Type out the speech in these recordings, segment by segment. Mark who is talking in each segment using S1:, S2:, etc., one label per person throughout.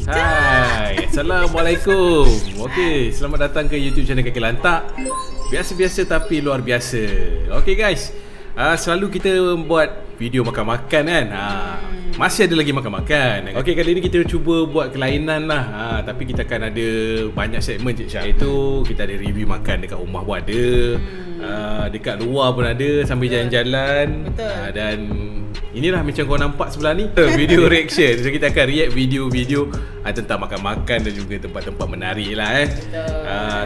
S1: Hai, Assalamualaikum. Okey, selamat datang ke YouTube channel Kaki Lantak. Biasa-biasa tapi luar biasa. Okey guys, selalu kita buat video makan-makan kan. Masih ada lagi makan-makan. Okey, kali ni kita cuba buat kelainan lah. Tapi kita akan ada banyak segmen Cik Syah. Itu kita ada review makan dekat rumah pun ada. Dekat luar pun ada sambil jalan-jalan. Dan inilah macam kau nampak sebelah ni, video reaction. So kita akan react video-video tentang makan-makan dan juga tempat-tempat menarik lah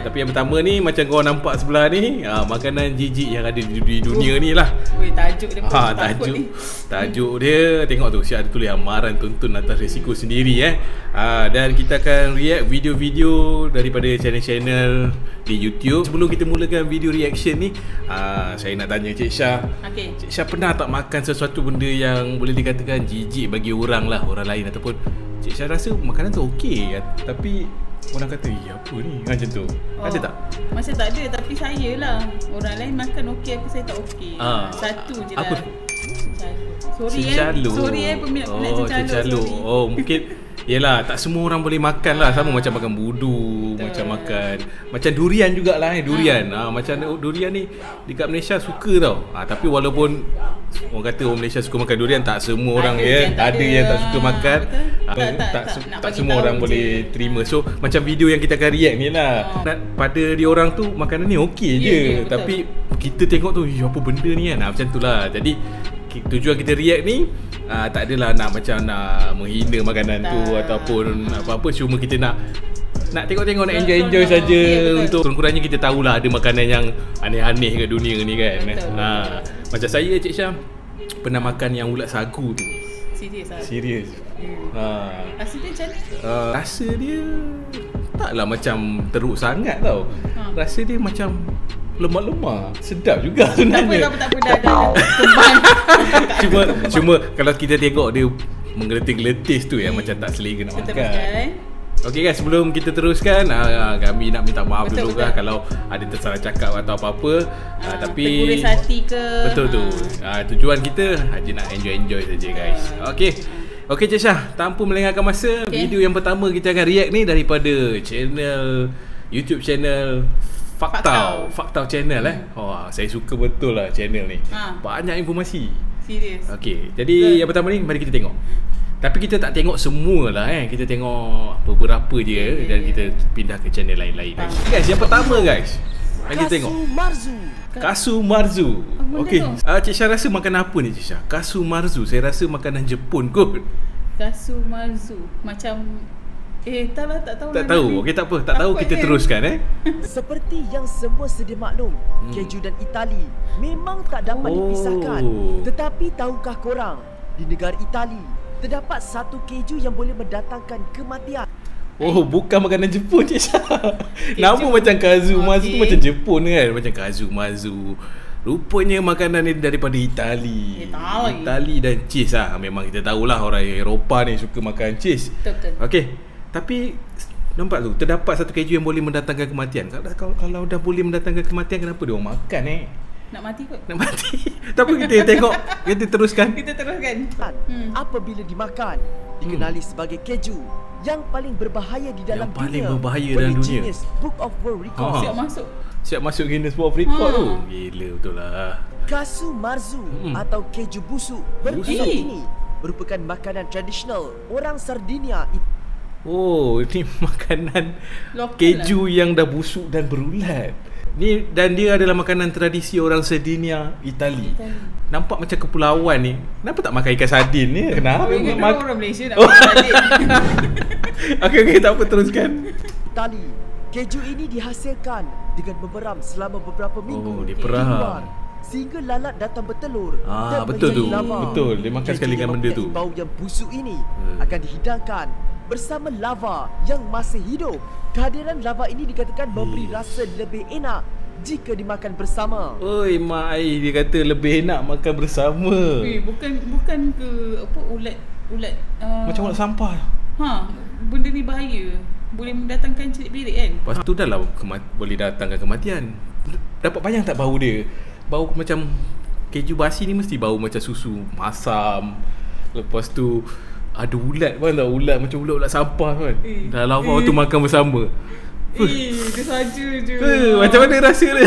S1: Tapi yang pertama ni, macam kau nampak sebelah ni, makanan jijik yang ada di dunia ni lah.
S2: Tajuk dia pun
S1: tajuk dia, tengok tu, siap ada tulis amaran tonton atas risiko sendiri Dan kita akan react video-video daripada channel-channel di YouTube. Sebelum kita mulakan video reaction ni, saya nak tanya Cik Syah. Cik Syah pernah tak makan sesuatu benda yang boleh dikatakan jijik bagi orang lain, ataupun Cik Syah rasa makanan tu okey kan, tapi orang kata, apa ni? Macam tu. Ada tak?
S2: Masa tak ada, tapi saya lah. Orang lain makan okey, aku saya tak okey. Satu je lah.
S1: Apa?
S2: Sorry peminat cicalo.
S1: Oh, mungkin yelah, tak semua orang boleh makan lah. Sama macam makan budu, macam durian jugalah durian. Macam durian ni dekat Malaysia suka tau. Tapi walaupun orang kata orang Malaysia suka makan durian, tak semua orang ada yang tak suka makan. Tak semua orang boleh terima. So macam video yang kita akan react ni lah, pada dia orang tu makanan ni okey je, tapi kita tengok tu, apa benda ni kan. Macam tu lah. Jadi tujuan kita react ni tak adalah nak menghina makanan tu ataupun apa-apa. Cuma kita nak tengok-tengok, nak enjoy saja. Untuk kurang-kurangnya kita tahulah ada makanan yang aneh-aneh kat dunia ni kan. Macam saya, Cik Syah pernah makan yang ulat sagu tu. Serius.
S2: Rasa dia macam mana?
S1: Rasa dia taklah macam teruk sangat tau. Rasa dia macam lemak-lemak. Sedap juga sebenarnya.
S2: Tak apa dah.
S1: Cuma kalau kita tengok dia menggeletis-geletis tu yang macam tak selera nak makan. Okey guys, sebelum kita teruskan, kami nak minta maaf dulu lah kalau ada tersalah cakap atau apa-apa. Tapi
S2: terguris hati ke.
S1: Betul tu. Tujuan kita hanya nak enjoy saja guys. Okey Cik Syah, tanpa melengahkan masa, video yang pertama kita akan react ni daripada YouTube channel Faktau channel saya suka betul lah channel ni. Banyak informasi.
S2: Serius.
S1: Okey, jadi yang pertama ni mari kita tengok. Tapi kita tak tengok semua lah Kita tengok beberapa je dan kita pindah ke channel lain-lain. Guys, yang pertama guys, mari kita tengok Kasu Marzu. Okey, Cik Syah rasa makan apa ni Cik Syah? Kasu Marzu, saya rasa makanan Jepun kot.
S2: Kasu Marzu macam tak tahu.
S1: Okey, tak apa. Tak tahu, kita teruskan
S3: Seperti yang semua sedia maklum, keju dan Itali memang tak dapat dipisahkan. Tetapi tahukah korang, di negara Itali terdapat satu keju yang boleh mendatangkan kematian.
S1: Bukan makanan Jepun Cik Syah. Nama macam Kazu Marzu tu macam Jepun kan. Macam Kazu Marzu. Rupanya makanan ni daripada Itali dan cheese lah. Memang kita tahulah orang Eropah ni suka makan cheese.
S2: Betul.
S1: Okey, tapi nampak tu, terdapat satu keju yang boleh mendatangkan kematian. Kalau dah boleh mendatangkan kematian, kenapa dia orang makan
S2: Nak mati kot.
S1: Tapi kita tengok, kita teruskan.
S3: Apabila dimakan, dikenali sebagai keju yang paling berbahaya di dalam dunia.
S1: Oleh
S3: Guinness Book of World Records.
S1: Siap masuk Guinness Book of Records tu. Gila betul lah.
S3: Kasu Marzu atau keju busuk berulat ini merupakan makanan tradisional orang Sardinia.
S1: Ini makanan keju yang dah busuk dan berulat. Dan dia adalah makanan tradisi orang Sardinia, Itali. Nampak macam kepulauan ni. Kenapa tak makan ikan sardin ni? Kenapa?
S2: Orang Malaysia nak makan sardin.
S1: Okey, tak apa, teruskan.
S3: Itali, keju ini dihasilkan dengan memeram selama beberapa minggu
S1: di luar,
S3: sehingga lalat datang bertelur dan
S1: betul tu.
S3: lava.
S1: Betul, dia makan sekali dengan benda tu.
S3: Bau yang busuk ini akan dihidangkan bersama lava yang masih hidup. Kehadiran lava ini dikatakan memberi rasa lebih enak jika dimakan bersama.
S1: Mak ai dia kata lebih enak makan bersama.
S2: Bukan ke apa, ulat
S1: macam ulat sampah.
S2: Benda ni bahaya. Boleh mendatangkan celik birik kan.
S1: Lepas tu dah lah boleh datangkan kematian. Dapat bayang tak bau dia? Bau macam keju basi ni mesti bau macam susu masam. Lepas tu ada ulat pun tak, ulat macam ulat-ulat sampah kan. Dah lama tu makan bersama.
S2: Dia saja je.
S1: Macam mana rasa dia?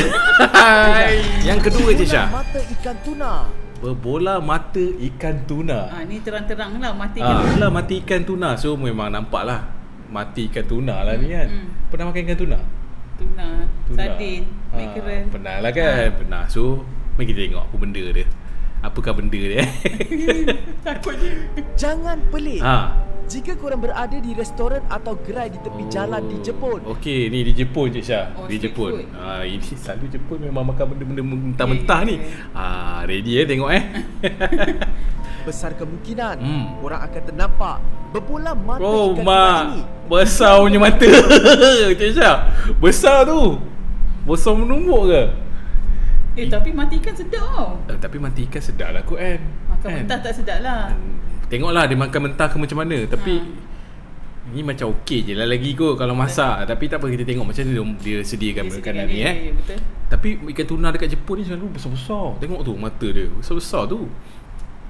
S1: Yang kedua je Syah.
S3: Mata ikan tuna.
S1: Berbola mata ikan tuna.
S2: Ni terang-terang lah mati ikan tuna.
S1: Itulah mati ikan tuna. So memang nampak lah mati ikan tuna lah ni kan. Pernah makan ikan tuna?
S2: Tuna. Sardin, mackerel.
S1: Pernah lah kan. Pernah. So mari kita tengok apa benda dia. Apakah benda dia?
S2: Takut je.
S3: Jangan pelik. Jika korang berada di restoran atau gerai di tepi jalan di Jepun.
S1: Okey, ni di Jepun je Syah. Di
S2: street
S1: Jepun.
S2: food.
S1: Ini selalu Jepun memang makan benda-benda mentah-mentah ni. Ready tengok
S3: Besar kemungkinan korang akan ternampak berbola mata ikan tuna
S1: mak,
S3: ini.
S1: besar punya mata. Cik Syah, besar tu. Besar menumbuk ke?
S2: Tapi mati ikan sedap tau.
S1: Tapi mati ikan sedap lah kot kan.
S2: Makan mentah tak sedap lah.
S1: Tengoklah dia makan mentah ke macam mana. Tapi ni macam okey je lah lagi kot kalau masak. Tapi tak apa, kita tengok macam mana dia sediakan makanan ni
S2: betul.
S1: Tapi ikan tuna dekat Jepun ni selalu besar-besar. Tengok tu mata dia, besar-besar tu.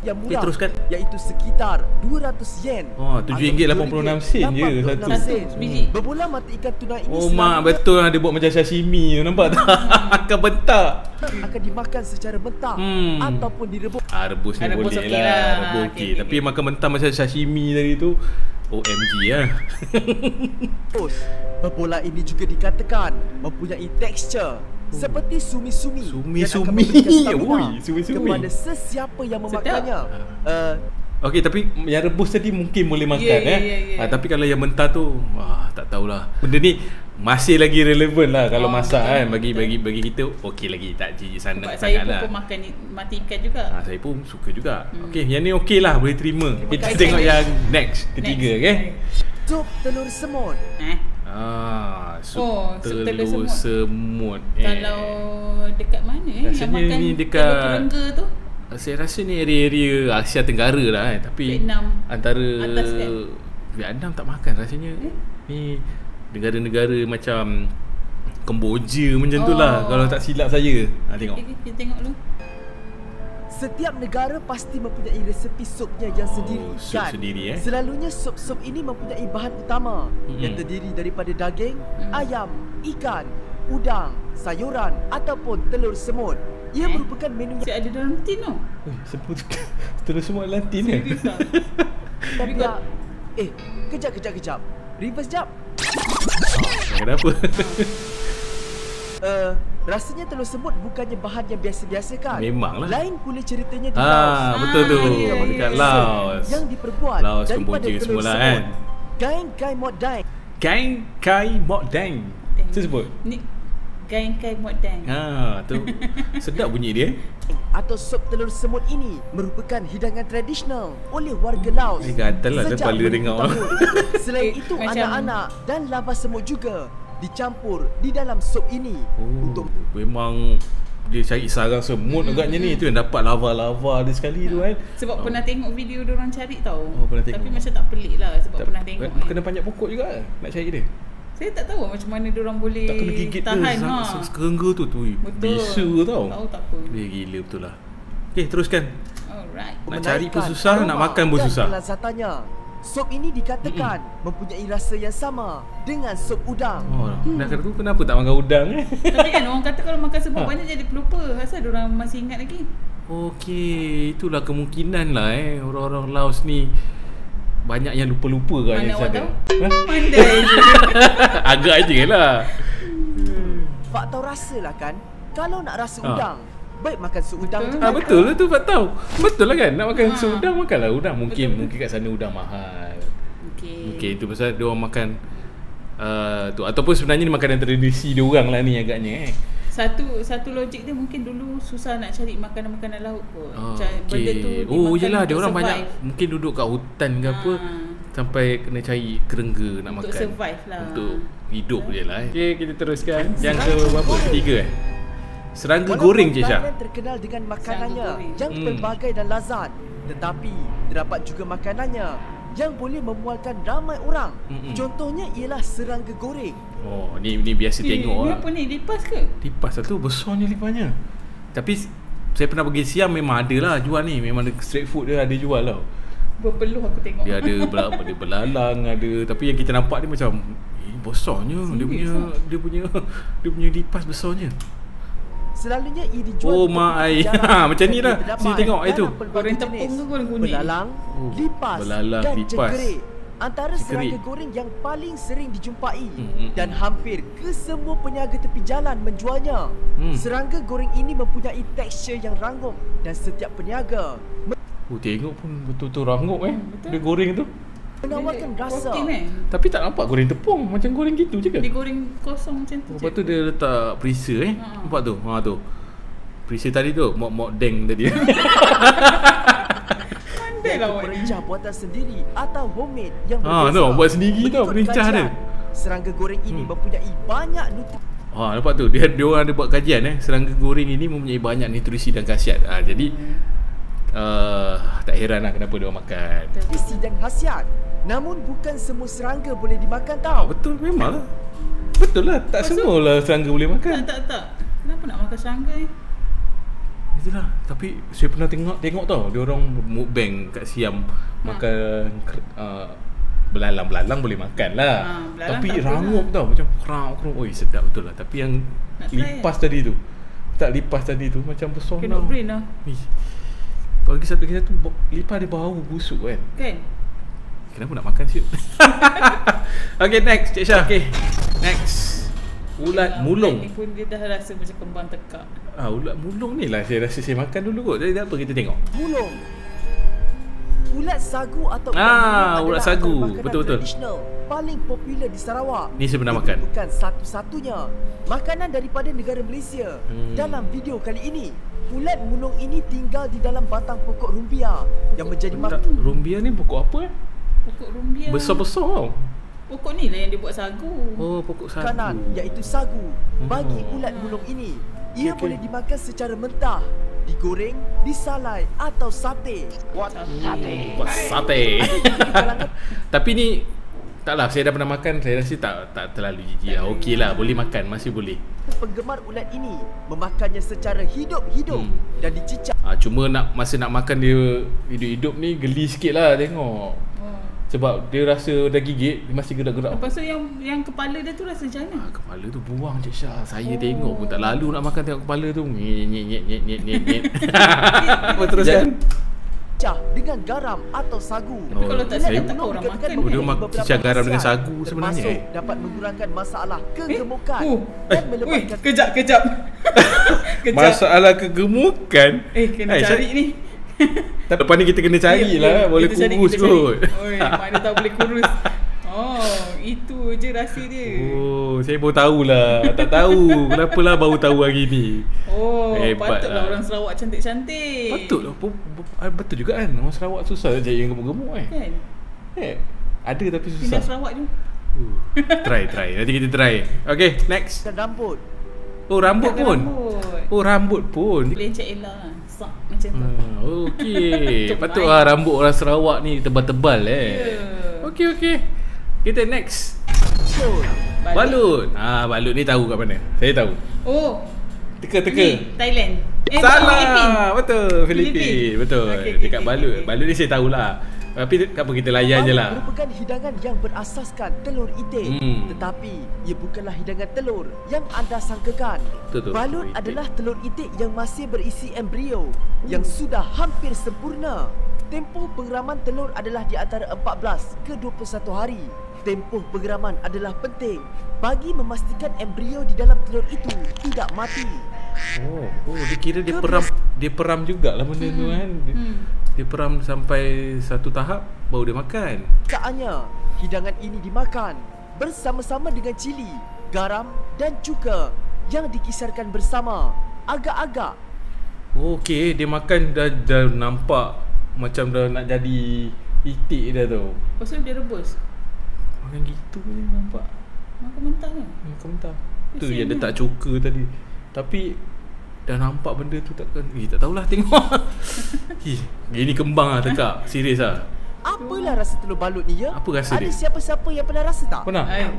S3: Yang murah,
S1: teruskan.
S3: iaitu sekitar 200 yen.
S1: RM7.86 je satu
S2: biji.
S3: Berbola mata ikan tuna ini
S1: mak, betul lah dia buat macam sashimi tu, nampak tak? Akan bentar.
S3: akan dimakan secara mentah ataupun direbus.
S1: Rebus ni
S2: Rebus
S1: boleh
S2: okey
S1: lah,
S2: lah.
S1: rebus okey.
S2: Okey,
S1: Tapi makan mentah macam sashimi tadi tu, OMG lah.
S3: Berbola ini juga dikatakan mempunyai tekstur seperti sumi-sumi.
S1: Sumi-sumi. Sumi-sumi
S3: kepada sesiapa yang memakannya.
S1: Okey, tapi yang rebus tadi mungkin boleh makan tapi kalau yang mentah tu tak tahulah. Benda ni masih lagi relevan lah kalau masak
S2: betul,
S1: kan. Bagi kita okey lagi, tak jijik sana
S2: sebab saya
S1: sangat
S2: pun
S1: lah.
S2: makan mati ikan juga.
S1: Saya pun suka juga. Okey, yang ni okey lah, boleh terima. Kita tengok yang next, ketiga okey.
S3: Sup telur semut.
S1: Sup telur semut.
S2: Kalau dekat mana
S1: rasanya
S2: yang makan
S1: ni dekat
S2: telur kerengga tu?
S1: Saya rasa ni area Asia Tenggara lah tapi
S2: Vietnam
S1: antara
S2: atas kan?
S1: Vietnam tak makan rasanya. Ni negara-negara macam Kemboja macam tu lah kalau tak silap saya. Tengok.
S2: Kita tengok dulu.
S3: Setiap negara pasti mempunyai resepi supnya yang sendiri,
S1: sup
S3: kan?
S1: sendiri
S3: Selalunya sup-sup ini mempunyai bahan utama yang terdiri daripada daging, ayam, ikan, udang, sayuran ataupun telur semut. Ia merupakan menu
S2: yang ada dalam tin tau.
S1: Sebut telur semut dalam tin ke?
S3: Serius kejap. Reverse jap.
S1: Kenapa?
S3: Rasanya telur semut bukannya bahan yang biasa-biasa kan?
S1: Memanglah.
S3: Lain pula ceritanya di Laos.
S1: Betul tu. Dekat Laos.
S3: Yang diperbuat
S1: Laos,
S3: daripada
S1: Kemboja
S3: telur
S1: semula
S3: semut.
S1: kan.
S3: Gain kai mot dang.
S1: Gain kai mot dang. Saya sebut.
S2: Ni gain kai mot dang.
S1: Tu. Sedap bunyi dia.
S3: Atau sup telur semut ini merupakan hidangan tradisional oleh warga Laos.
S1: Gatal lah
S3: sejak
S1: kepala
S3: beribu
S1: tengok.
S3: tahun. Selain itu anak-anak dan lava semut juga dicampur di dalam sup ini untuk
S1: memang dia cari sarang semut agaknya ni. Tu yang dapat lava-lava dia sekali tu kan.
S2: Sebab pernah tengok video diorang cari tau.
S1: Pernah tengok.
S2: Tapi macam tak pelik lah sebab pernah tengok
S1: kena panjat pokok juga nak cari dia.
S2: Saya tak tahu macam mana diorang boleh
S1: tak kena gigit
S2: tahan
S1: dia kerengga tu bisu tau.
S2: Tahu tak apa.
S1: Dia gila betul lah. Okay, teruskan.
S2: Alright.
S1: Nak cari pun susah, nak makan pun susah.
S3: Kelazatannya. Sup ini dikatakan mempunyai rasa yang sama dengan sup udang.
S1: Dah kata tu kenapa tak makan udang
S2: Tapi kan orang kata kalau makan semut banyak jadi pelupa. Asal diorang masih ingat lagi?
S1: Okey, itulah kemungkinan lah orang-orang Laos ni banyak yang lupa-lupa kan.
S2: Mana awak tahu? Pandai je.
S1: Agak je lah.
S3: Fak tahu rasa lah kan. Kalau nak rasa udang, baik makan sup udang je.
S1: Betul lah tu Fak tahu. Betul lah kan. Nak makan sup udang, makanlah udang. Mungkin kat sana udang mahal. Okey, itu pasal dia orang makan tu. Ataupun sebenarnya ni makanan tradisi dia orang lah ni agaknya
S2: Satu logik dia mungkin dulu susah nak cari makanan-makanan laut kot. Benda tu
S1: yelah dia orang banyak mungkin duduk kat hutan ke apa sampai kena cari kerengga nak
S2: untuk
S1: makan.
S2: Untuk survive lah.
S1: Untuk hidup je lah. Okey, kita teruskan. Yang ke berapa? Ketiga serangga goreng je Syah.
S3: Terkenal dengan makanannya yang pelbagai dan lazat, tetapi terdapat juga makanannya yang boleh memualkan ramai orang. Contohnya ialah serangga goreng.
S1: Ni biasa tengok
S2: lah. Apa ni? Lipas ke?
S1: Lipas lah tu, besarnya lipasnya. Tapi saya pernah pergi Siam memang ada lah jual ni. Memang ada street food dia ada jual tau.
S2: Berpeluh aku tengok.
S1: Dia ada dia belalang ada, tapi yang kita nampak ni macam besarnya. Dia punya lipas besarnya.
S3: Selalunya ia dijual
S1: Oh
S3: di tepi
S1: my.
S3: jalan
S1: Macam ni lah.
S3: dan terdapat
S1: Sini tengok itu.
S3: dalam pelbagai
S2: Goreng
S3: jenis.
S2: tepung ke goreng kuning?
S3: Belalang, lipas
S1: belalang,
S3: dan
S1: lipas.
S3: cengkerik antara
S1: Cengkerik.
S3: serangga goreng yang paling sering dijumpai
S1: Hmm.
S3: dan hampir ke semua peniaga tepi jalan menjualnya. Serangga goreng ini mempunyai tekstur yang rangup dan setiap peniaga
S1: Tengok pun betul-betul rangup
S2: betul.
S1: Dia goreng tu.
S3: menawarkan rasa.
S2: Protein
S1: Tapi tak nampak goreng tepung, macam goreng gitu je ke?
S2: Dia goreng kosong macam tu.
S1: Lepas tu dia letak perisa Nampak tu? Tu. Perisa tadi tu, mok deng tadi.
S2: Pandai lah awak ni.
S3: Perincah buatan sendiri atau homemade yang
S1: tu, buat sendiri tau
S3: Mengikut
S1: perincah dia.
S3: kajian, serangga goreng ini mempunyai banyak nutrisi.
S1: Nampak tu, dia orang ada buat kajian serangga goreng ini mempunyai banyak nutrisi dan khasiat. Jadi tak heran lah kenapa dia orang makan.
S3: dan khasiat. Namun bukan semua serangga boleh dimakan tau.
S1: Betul memang lah. Betul lah, tak semualah serangga boleh makan.
S2: Tak. Kenapa nak makan serangga ni?
S1: Itulah, tapi saya pernah tengok tau, dia orang mukbang kat Siam makan belalang boleh makan lah.
S2: Belalang
S1: Tapi
S2: tak apa
S1: rangup
S2: lah.
S1: tau, macam kerang. Oi, sedap betul lah. Tapi yang
S2: Nak try
S1: lipas tadi tu. Tak lipas tadi tu macam besar
S2: Kena brain lah.
S1: Lagi satu lipas dia bau busuk kan.
S2: Kan?
S1: Kenapa nak makan siut? Okay, next Cik Syah. Okay, next. Ulat mulung.
S2: Ni pun dia dah rasa macam kembang tekak.
S1: Ulat mulung ni lah saya rasa saya makan dulu kot. Jadi apa kita tengok?
S3: Mulung. Ulat sagu atau
S1: ulat sagu.
S3: makanan
S1: Betul-betul.
S3: tradisional paling popular di Sarawak.
S1: Ni saya pernah
S3: Itu
S1: makan.
S3: bukan satu-satunya makanan daripada negara Malaysia. Dalam video kali ini, ulat mulung ini tinggal di dalam batang pokok rumbia yang menjadi
S1: Rumbia ni pokok apa
S2: Pokok rumbia.
S1: Besar-besar tau.
S2: Pokok ni lah yang dia buat sagu.
S1: Oh, pokok sagu.
S3: makanan iaitu sagu. Bagi ulat mulung ini, ia boleh dimakan secara mentah, digoreng, disalai atau sate.
S1: Buat sate. Tapi ni taklah, saya dah pernah makan, saya rasa tak terlalu jijik lah. Okey lah, boleh makan, masih boleh.
S3: Penggemar ulat ini memakannya secara hidup-hidup dan dicicah.
S1: Cuma masa nak makan dia hidup-hidup ni geli sikit lah tengok. Sebab dia rasa dah gigit, dia masih gerak-gerak.
S2: Lepas tu yang kepala dia tu rasa macam mana?
S1: Kepala tu buang Cik Syah. Saya tengok pun tak lalu nak makan, tengok kepala tu. Nyet. Apa teruskan?
S3: Cicah dengan garam atau sagu.
S2: Tapi kalau tak
S1: saya
S2: sedap, takkan orang makan.
S1: Dia cicah garam dengan sagu sebenarnya.
S3: Termasuk dapat mengurangkan masalah kegemukan dan melepaskan
S2: Kejap.
S1: Masalah kegemukan.
S2: Kena cari ni.
S1: Lepas ni kita kena carilah. Boleh kurus kot.
S2: Oi, mana tahu boleh kurus. Oh, itu je rahsia dia.
S1: Oh, saya baru tahulah. Tak tahu. Kenapalah baru tahu hari ni.
S2: Oh,
S1: Hebat
S2: patutlah
S1: lah.
S2: orang Sarawak cantik-cantik.
S1: Patutlah. Betul juga kan. Orang Sarawak susah cari yang gemuk-gemuk kan. Ada tapi susah.
S2: Pindah Sarawak je.
S1: Try. Nanti kita try. Okay, next.
S3: rambut.
S1: Oh, rambut pun. Oh, rambut pun.
S2: Boleh Encik Ella sak macam tu.
S1: Okey.
S2: Untuk
S1: Patutlah rambut orang Sarawak ni tebal-tebal
S2: Ya.
S1: Okey. Kita next.
S3: Balut.
S1: Balut. Balut ni tahu kat mana? Saya tahu.
S2: Oh,
S1: Teka.
S2: ni Thailand.
S1: Salah.
S2: Filipin.
S1: Betul, Filipin. Betul.
S2: Okey,
S1: Dekat
S2: okey,
S1: balut.
S2: okey.
S1: Balut ni saya tahulah. Tapi apa kita layan je lah.
S3: Balut merupakan hidangan yang berasaskan telur itik. Tetapi ia bukanlah hidangan telur yang anda sangkakan.
S1: Betul.
S3: Balut
S1: Telur itik.
S3: adalah telur itik yang masih berisi embrio yang sudah hampir sempurna. Tempoh pengeraman telur adalah di antara 14 ke 21 hari. Tempoh pengeraman adalah penting bagi memastikan embrio di dalam telur itu tidak mati.
S1: Oh, dia kira dia peram jugalah benda tu kan. Dia peram sampai satu tahap baru dia makan.
S3: Keannya, hidangan ini dimakan bersama-sama dengan cili, garam dan cuka yang dikisarkan bersama. Agak-agak
S1: Okey, dia makan dah nampak macam dah nak jadi itik dah tu.
S2: Lepas tu dia rebus.
S1: Makan gitu je nampak.
S2: Makan mentah kan?
S1: Makan mentah. Tu
S2: Kesian
S1: yang dia
S2: lah.
S1: tak cuka tadi. Tapi dah nampak benda tu takkan. Tak tahulah tengok. Ini kembang lah tekak. Serius lah.
S3: apalah rasa telur balut ni ya?
S1: Apa rasa
S3: Ada
S1: dia?
S3: siapa-siapa yang pernah rasa tak?
S1: Pernah?
S2: Ay,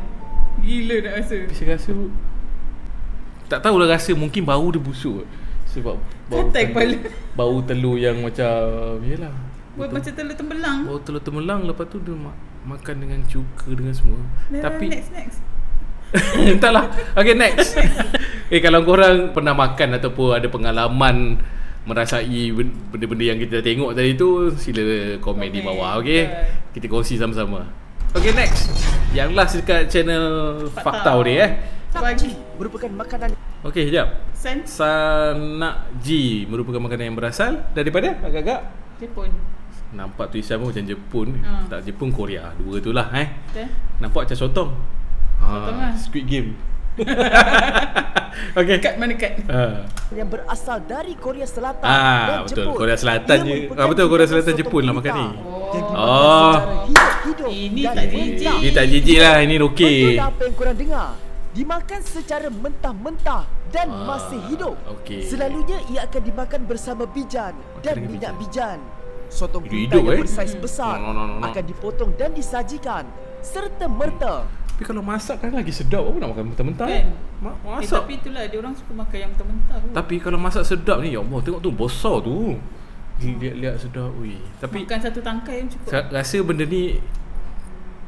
S2: gila nak rasa.
S1: Saya rasa tak tahulah rasa, mungkin bau dia busuk. Sebab bau
S2: Katai kepala.
S1: bau telur yang macam yalah.
S2: Buat macam telur tembelang.
S1: Oh, telur tembelang, lepas tu dia makan dengan cuka dengan semua. Tapi
S2: next.
S1: entahlah. Okay, next. Kalau korang pernah makan ataupun ada pengalaman merasai benda-benda yang kita tengok tadi tu, sila komen di bawah. Okay, kita kongsi sama-sama. Okay, next. Yang last dekat channel Faktau ni
S3: Nakji merupakan makanan.
S1: Okay, sekejap. Sanakji merupakan makanan yang berasal daripada agak-agak
S2: Jepun.
S1: nampak tulisan pun macam Jepun. Tak Jepun, Korea. Dua tu lah
S2: Betul.
S1: Nampak macam sotong. Squid Game. Okay.
S2: Kat mana kat?
S3: Yang berasal dari Korea Selatan dan
S1: betul.
S3: Jepun.
S1: Korea Selatan je. Betul, Korea Selatan Jepun lah makan ni.
S3: Yang dimakan secara hidup-hidup.
S2: Ini
S3: dan
S2: tak
S3: mentah.
S2: jijik.
S1: Ini tak jijik lah, ini okey.
S3: Betul apa yang korang dengar? Dimakan secara mentah-mentah dan masih hidup.
S1: okey.
S3: Selalunya ia akan dimakan bersama bijan dan
S1: dengan
S3: minyak bijan. Sotong
S1: Hidup-hidup,
S3: gurita yang bersaiz besar
S1: No.
S3: akan dipotong dan disajikan serta merta.
S1: Tapi kalau masak kan lagi sedap. Apa nak makan mentah-mentah?
S2: Kan?
S1: Masak.
S2: Tapi itulah dia orang suka makan yang mentah-mentah tu.
S1: Tapi kalau masak sedap ni, ya Allah, tengok tu besar tu. Lihat sedap. Tapi
S2: makan satu tangkai yang cukup.
S1: saya rasa benda ni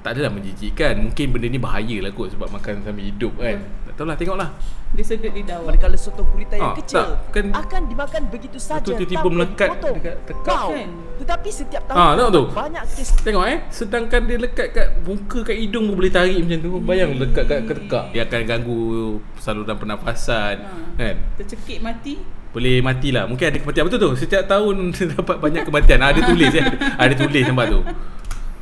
S1: tak adalah menjijikkan. Mungkin benda ni bahaya lah kot sebab makan sambil hidup kan. Tak tahulah, tengoklah.
S2: Dia sedut lidah awak.
S3: Manakala sotong gurita yang kecil
S1: kan
S3: akan dimakan begitu saja
S1: tiba-tiba melekat dekat tekak.
S3: Wow.
S2: Kan?
S3: Tetapi setiap
S1: tengok
S3: tahun
S1: tu.
S3: banyak kes.
S1: Tengok sedangkan dia lekat kat muka, kat hidung pun boleh tarik macam tu. Bayang lekat kat tekak. Dia akan ganggu saluran pernafasan kan.
S2: Tercekik mati.
S1: Boleh matilah. Mungkin ada kematian. Betul tu. Setiap tahun dapat banyak kematian. Ada tulis ada tulis nampak tu.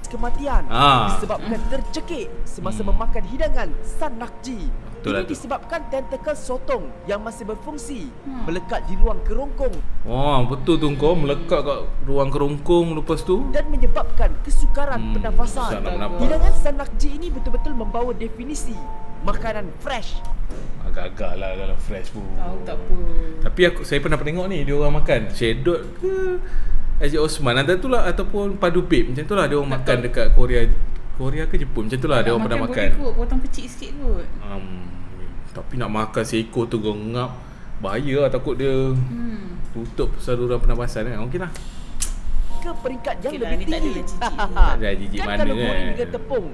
S3: Kematian disebabkan tercekik semasa memakan hidangan sanakji. Ini disebabkan tentakel sotong yang masih berfungsi melekat di ruang kerongkong.
S1: Betul tu kau melekat kat ruang kerongkong lepas tu
S3: dan menyebabkan kesukaran pernafasan. Hidangan sanakji ini betul-betul membawa definisi makanan fresh.
S1: Agak-agak lah kalau fresh pun.
S2: Tak apa.
S1: Tapi saya pernah tengok ni dia orang makan Shedot ke Haji Osman antara tu lah, ataupun Padu Babe macam tu lah dia orang makan dekat Korea ke Jepun macam tu lah dia orang pernah makan.
S2: Boleh kot, potong kecil sikit kot.
S1: Tapi nak makan seekor tu gengap, bahaya lah, takut dia tutup saluran pernafasan kan. Okey lah.
S3: Ke peringkat yang
S2: Okey lah,
S3: lebih
S2: ni tak
S3: tinggi.
S1: Tak ada jijik mana
S3: kalau
S1: kan.
S3: goreng dengan tepung.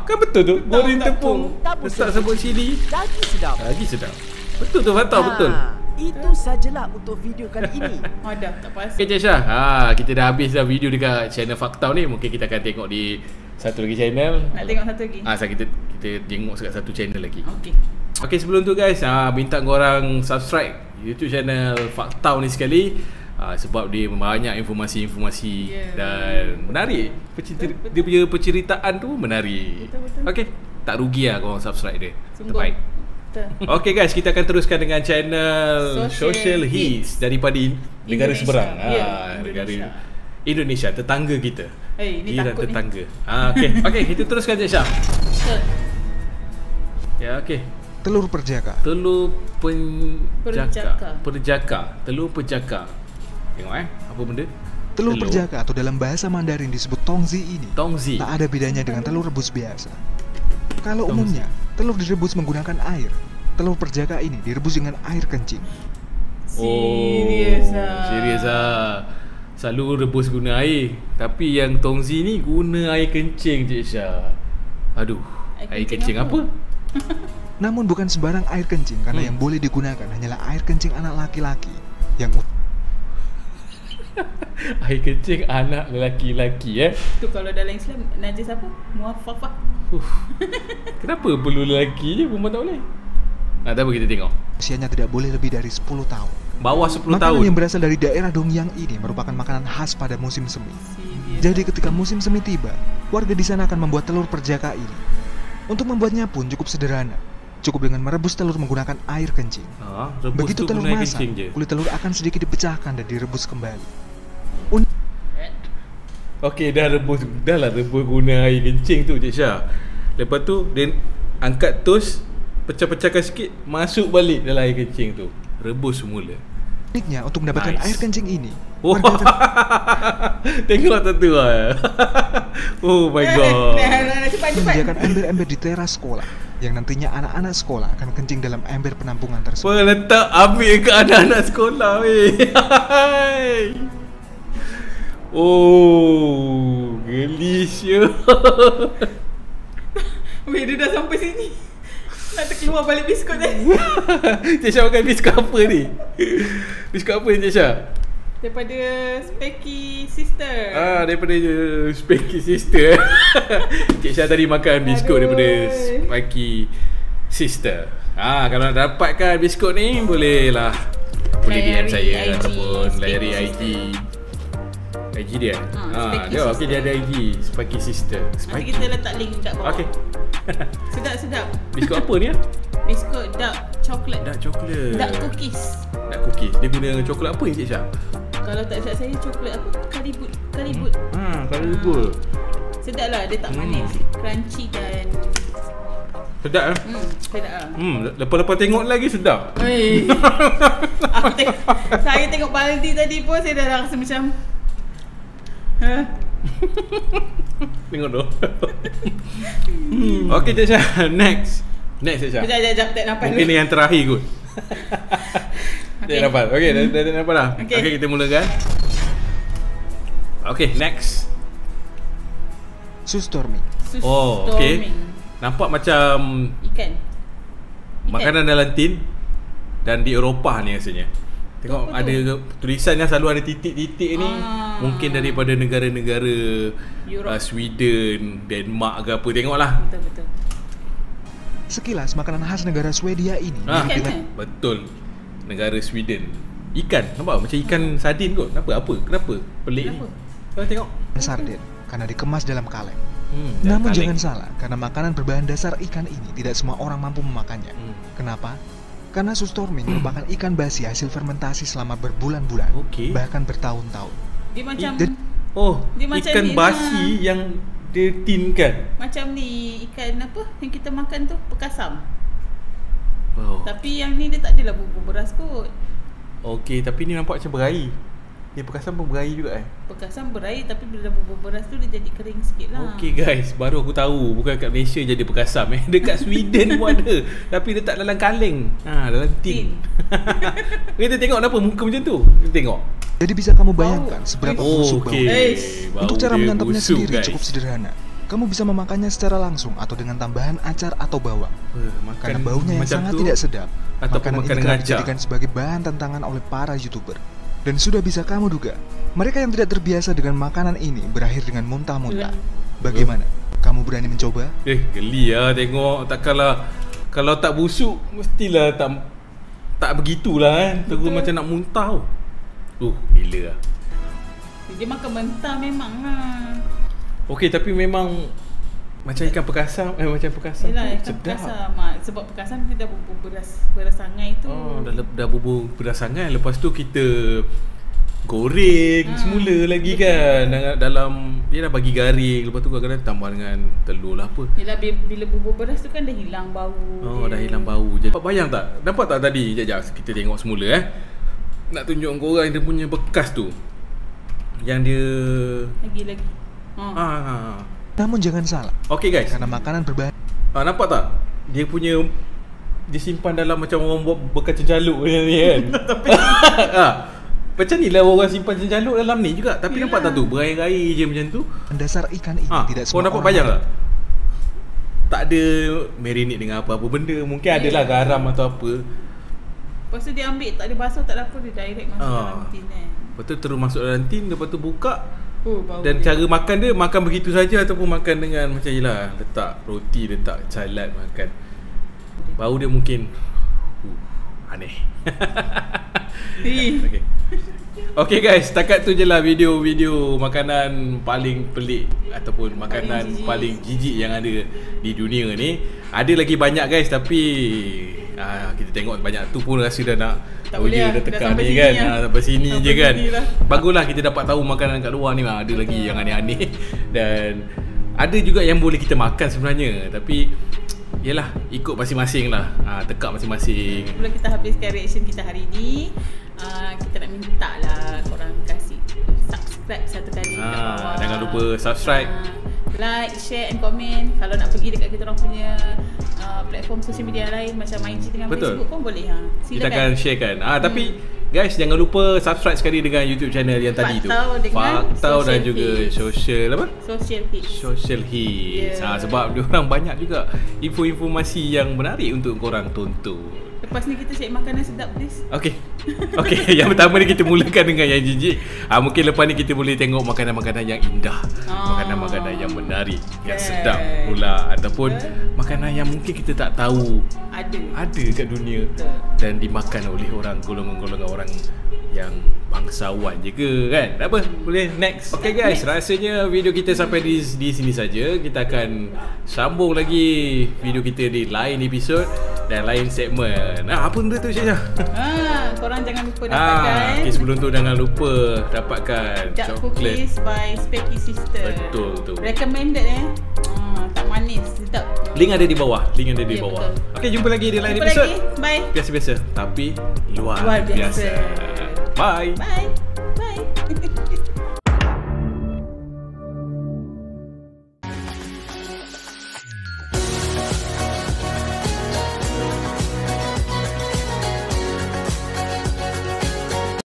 S1: Kan betul tu. Goreng tepung,
S3: tabur
S1: letak sabut cili,
S3: lagi sedap.
S1: lagi sedap. Betul tu Fatah, betul.
S3: Itu sajalah untuk video kali ini.
S2: Dah tak pasal.
S1: Okay Cik Syah, kita dah habis dah video dekat channel Faktau ni. Mungkin kita akan tengok di satu lagi channel.
S2: Nak tengok satu lagi?
S1: Kita tengok dekat satu channel lagi.
S2: Okay,
S1: sebelum tu guys, minta korang subscribe YouTube channel Faktau ni sekali. Sebab dia banyak informasi-informasi dan menarik. Dia punya penceritaan tu menarik.
S2: Betul.
S1: Okay, tak rugi lah korang subscribe dia.
S2: Sungguh.
S1: Terbaik. Okay guys, kita akan teruskan dengan channel Social Hits daripada negara seberang. Negara Indonesia, tetangga kita.
S2: Ni
S1: jiran
S2: takut
S1: tetangga. Okay, kita teruskan Cik Syah. Ya, okay.
S4: Telur perjaka.
S1: Telur perjaka. Telur perjaka. Tengok apa benda?
S4: Telur perjaka atau dalam bahasa Mandarin disebut tongzi ini
S1: Tongzi.
S4: tak ada bedanya dengan telur rebus biasa. Kalau umumnya telur direbus menggunakan air, telur perjaka ini direbus dengan air kencing.
S2: Serius
S1: lah. Selalu rebus guna air, tapi yang tongzi ni guna air kencing Cik Syah. Aduh, air kencing apa?
S4: Namun bukan sembarang air kencing, karena yang boleh digunakan hanyalah air kencing anak laki-laki yang
S1: air kencing anak lelaki-lelaki
S2: tu kalau dalam Islam najis apa? Muaffafah.
S1: Kenapa perlu lelaki je, perempuan tak boleh? Tak apa, kita tengok.
S4: Usianya tidak boleh lebih dari 10 tahun.
S1: Bawah 10
S4: makanan
S1: tahun.
S4: yang berasal dari daerah Dongyang ini merupakan makanan khas pada musim semi. Jadi ketika musim semi tiba, warga di sana akan membuat telur perjaka ini. Untuk membuatnya pun cukup sederhana. Cukup dengan merebus telur menggunakan air kencing. Begitu telur masak, kulit telur akan sedikit dipecahkan dan direbus kembali.
S1: Okey, dah rebus guna air kencing tu Cik Syah. Lepas tu dia angkat toast, pecah-pecahkan sikit, masuk balik dalam air kencing tu. Rebus semula.
S4: Uniknya untuk mendapatkan air kencing ini,
S1: tengok tak tu lah. Oh my god.
S4: Menyediakan ember-ember di teras sekolah, yang nantinya anak-anak sekolah akan kencing dalam ember penampungan tersebut.
S1: Letak ambil ke anak-anak sekolah weh. Oh, gelis ya.
S2: Weh, dia dah sampai sini. Nak terkeluar balik biskut dah.
S1: Cik Syah makan biskut apa ni? Biskut apa ni Cik Syah?
S2: Daripada Specky Sister.
S1: Daripada Specky Sister. Cik Syah tadi makan biskut daripada Specky Sister. Kalau nak dapatkan biskut ni, bolehlah DM saya ataupun layari IG dia. Dia ada IG Specky Sister.
S2: Nanti kita letak link kat bawah.
S1: Okey.
S2: Sedap.
S1: Biskut apa ni?
S2: Biskut dark chocolate.
S1: Dark chocolate.
S2: Dark cookies.
S1: Dark cookies. Dia guna coklat apa ni Cik Syah?
S2: Kalau tak silap saya coklat apa? Karibut.
S1: Karibut.
S2: Sedap lah, dia tak manis. Crunchy dan
S1: sedap
S2: sedap lah.
S1: Lepas-lepas tengok lagi sedap.
S2: Hei. Saya tengok Baldi tadi pun saya dah rasa macam
S1: tengok tu. Okey Cik Syah, next Cik Syah.
S2: Sekejap, tak nampak.
S1: Mungkin ni yang terakhir kot. Okay. Tak dapat. Okey, dah nampak dah. Okey, kita mulakan. Okey, next.
S4: Sustorming.
S1: Okey. Nampak macam
S2: ikan.
S1: Makanan dalam tin. Dan di Eropah ni rasanya. Tengok ada tulisan yang selalu ada titik-titik ni. Mungkin daripada negara-negara Sweden, Denmark ke apa. Tengoklah.
S2: Betul.
S4: Sekilas makanan khas negara Swedia ini
S1: betul. Negara Sweden. Ikan, nampak macam ikan sardin kot. Kenapa? Pelik ni. Tengok.
S4: Sarden karena dikemas dalam kaleng. Namun jangan salah, karena makanan berbahan dasar ikan ini tidak semua orang mampu memakannya. Kenapa? Karena sustorming merupakan ikan basi hasil fermentasi selama berbulan-bulan, bahkan bertahun-tahun.
S2: Dia macam
S1: dia macam ikan basi yang ditinkan.
S2: Macam ni ikan apa yang kita makan tu, pekasam. Tapi yang ni dia tak adalah bubur beras kot.
S1: Okey, tapi ni nampak macam berair. Dia pekasam pun berair juga
S2: Pekasam berair tapi bila bubur beras tu dia jadi kering sikit lah.
S1: Okey guys, baru aku tahu. Bukan kat Malaysia jadi pekasam Dekat Sweden pun ada. Tapi dia tak dalam kaleng. Dalam tin. Kita tengok kenapa muka macam tu. Kita tengok.
S4: Jadi bisa kamu bayangkan seberapa busuk bau. Untuk cara menyantapnya sendiri cukup sederhana. Kamu bisa memakannya secara langsung atau dengan tambahan acar atau bawang. Karena baunya yang sangat tidak sedap, makanan ini kerap dijadikan sebagai bahan tantangan oleh para YouTuber. Dan sudah bisa kamu duga, mereka yang tidak terbiasa dengan makanan ini berakhir dengan muntah-muntah. Bagaimana? Kamu berani mencoba?
S1: Geli lah tengok. Takkanlah kalau tak busuk mestilah tak begitulah Terus macam nak muntah. Gila lah.
S2: Dia makan mentah memang lah.
S1: Okey, tapi memang macam ikan pekasam. Macam pekasam.
S2: Yelah, ikan pekasam. Sebab pekasam kita dah bubur beras sangai tu.
S1: Dah bubur beras sangai. Lepas tu kita goreng semula lagi kan. Dalam dia dah bagi garing. Lepas tu kadang-kadang tambah dengan telur lah apa.
S2: Yelah, bila bubur beras tu kan dah hilang bau.
S1: Dah hilang bau. Jadi bayang tak? Nampak tak tadi? Sekejap kita tengok semula Nak tunjuk korang dia punya bekas tu. Yang dia
S2: Lagi.
S4: Namun jangan salah.
S1: Okey guys,
S4: karena makanan berbahan
S1: nampak tak? Dia punya disimpan dalam macam orang buat bekas cencaluk ni kan. Macam ni lah orang simpan cencaluk dalam ni juga. Tapi nampak tak tu? Berair-air je macam tu.
S4: Dasar ikan ini tidak semua.
S1: Kau nampak bayang tak? Tak ada marinate dengan apa-apa benda. Mungkin adalah garam atau apa.
S2: Lepas tu dia ambil, tak ada basuh, tak ada apa, dia direct masuk dalam tin
S1: Lepas tu terus masuk dalam tin. Lepas tu buka. Dan
S2: dia.
S1: cara makan dia, makan begitu saja ataupun makan dengan macam yelah, letak roti, letak salad makan. Bau dia mungkin aneh. Okay guys, setakat tu je lah video-video makanan paling pelik ataupun makanan paling jijik yang ada di dunia ni. Ada lagi banyak guys, tapi kita tengok banyak tu pun rasa dah nak dah tekan ni kan. Sampai sini je kan. Baguslah kita dapat tahu makanan kat luar ni ada lagi yang aneh-aneh. Dan ada juga yang boleh kita makan sebenarnya. Tapi yelah, ikut masing-masing lah. Tekak masing-masing.
S2: Sebelum kita habiskan reaction kita hari ni, kita nak minta lah korang kasih subscribe satu kali kat bawah.
S1: Jangan lupa subscribe,
S2: like, share and comment. Kalau nak pergi dekat kita orang punya platform sosial media lain macam IG dengan Facebook pun boleh. Silakan.
S1: Kita akan sharekan. Tapi Guys, jangan lupa subscribe sekali dengan YouTube channel yang tadi tu. Faktau dan juga Social apa? Social Hits. Sebab diorang banyak juga informasi yang menarik untuk korang tonton.
S2: Lepas ni kita cari makanan sedap, please.
S1: Okay, yang pertama ni kita mulakan dengan yang jijik. Mungkin lepas ni kita boleh tengok makanan-makanan yang indah, makanan-makanan yang menarik, yang sedap pula, ataupun makanan yang mungkin kita tak tahu ada kat dunia.
S2: Betul.
S1: Dan dimakan oleh orang, golongan-golongan orang yang bangsawan je ke, kan? Tak apa, boleh next. Okay guys, rasanya video kita sampai di sini saja. Kita akan sambung lagi video kita di lain episod dan lain segmen. Apa benda tu Syekh?
S2: Korang jangan lupa dapatkan.
S1: Okay, sebelum tu jangan lupa dapatkan
S2: Dark
S1: coklat
S2: Cookies by Specky Sister.
S1: Betul tu.
S2: Recommended tak manis, sedap.
S1: Link ada di bawah.
S2: Betul.
S1: Okay, jumpa lagi di lain
S2: Jumpa
S1: episod.
S2: lagi. Bye.
S1: Biasa-biasa tapi luar
S2: Luar biasa.
S1: Bye.
S2: Bye.